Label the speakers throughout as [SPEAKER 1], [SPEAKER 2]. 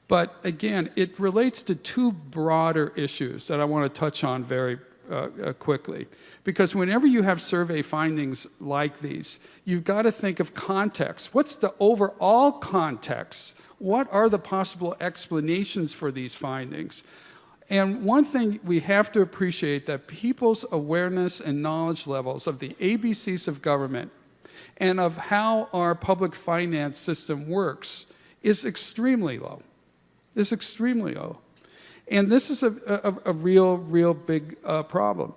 [SPEAKER 1] But again, it relates to two broader issues that I want to touch on very quickly. Because whenever you have survey findings like these, you've got to think of context. What's the overall context? What are the possible explanations for these findings? And one thing we have to appreciate, that people's awareness and knowledge levels of the ABCs of government and of how our public finance system works is extremely low. It's extremely low. And this is a real big problem.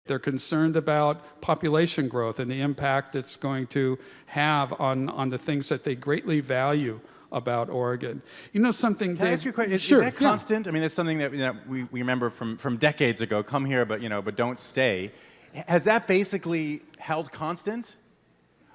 [SPEAKER 1] They're concerned about population growth and the impact it's going to have on the things that they greatly value about Oregon. You know something,
[SPEAKER 2] Can I ask you a question? Is that constant? I mean, that's something that we remember from decades ago. Come here, but don't stay. Has that basically held constant?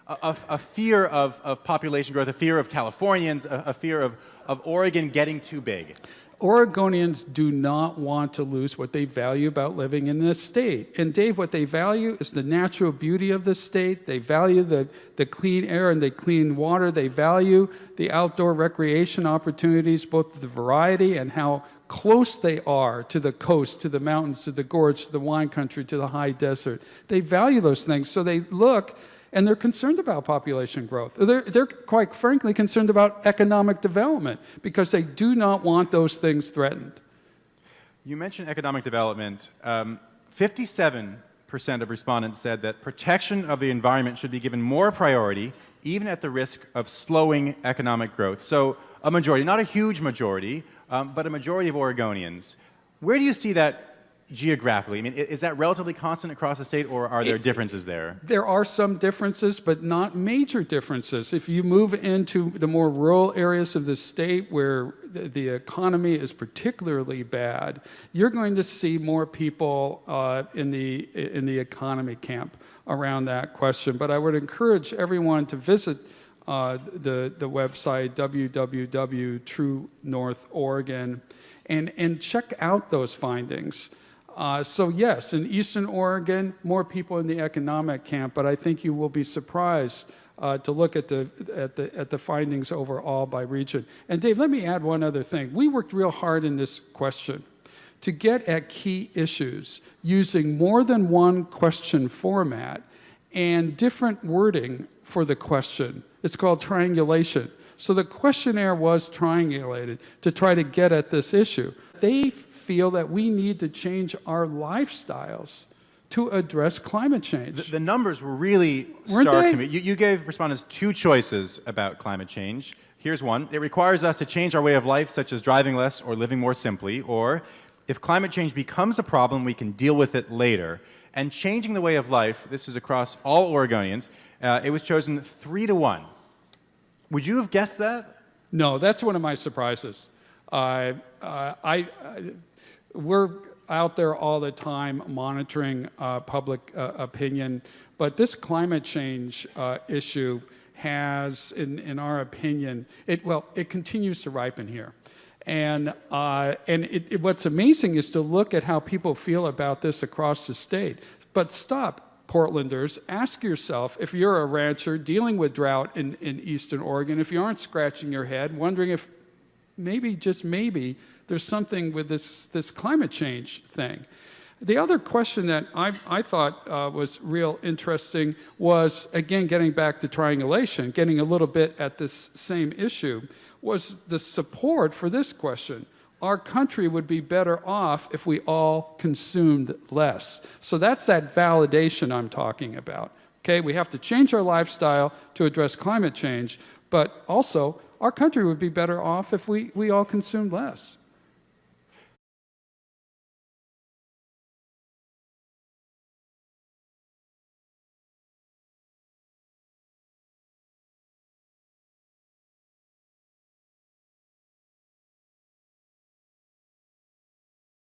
[SPEAKER 2] A fear of population growth, a fear of Californians, a fear of Oregon getting too big.
[SPEAKER 1] Oregonians do not want to lose what they value about living in this state. And Dave, what they value is the natural beauty of the state. They value the clean air and the clean water. They value the outdoor recreation opportunities, both the variety and how close they are to the coast, to the mountains, to the gorge, to the wine country, to the high desert. They value those things, so they look and they're concerned about population growth. They're quite frankly concerned about economic development because they do not want those things threatened.
[SPEAKER 2] You mentioned economic development. 57% of respondents said that protection of the environment should be given more priority, even at the risk of slowing economic growth. So a majority, not a huge majority, but a majority of Oregonians. Where do you see that geographically? I mean, is that relatively constant across the state, or are there differences there?
[SPEAKER 1] There are some differences, but not major differences. If you move into the more rural areas of the state where the economy is particularly bad, you're going to see more people in the economy camp around that question. But I would encourage everyone to visit the website www.truenorthoregon and check out those findings. So yes, in Eastern Oregon, more people in the economic camp, but I think you will be surprised to look at the findings overall by region. And Dave, let me add one other thing. We worked real hard in this question to get at key issues using more than one question format and different wording for the question. It's called triangulation. So the questionnaire was triangulated to try to get at this issue. They feel that we need to change our lifestyles to address climate change.
[SPEAKER 2] The numbers were really stark to me. You gave respondents two choices about climate change. Here's one. It requires us to change our way of life, such as driving less or living more simply, or if climate change becomes a problem, we can deal with it later. And changing the way of life, this is across all Oregonians, it was chosen 3-1. Would you have guessed that?
[SPEAKER 1] No, that's one of my surprises. We're out there all the time monitoring public opinion, but this climate change issue has, in our opinion, it continues to ripen here. And what's amazing is to look at how people feel about this across the state. But stop, Portlanders, ask yourself, if you're a rancher dealing with drought in Eastern Oregon, if you aren't scratching your head, wondering if maybe, just maybe, there's something with this climate change thing. The other question that I thought was real interesting was, again, getting back to triangulation, getting a little bit at this same issue, was the support for this question. Our country would be better off if we all consumed less. So that's that validation I'm talking about. Okay, we have to change our lifestyle to address climate change, but also our country would be better off if we all consumed less.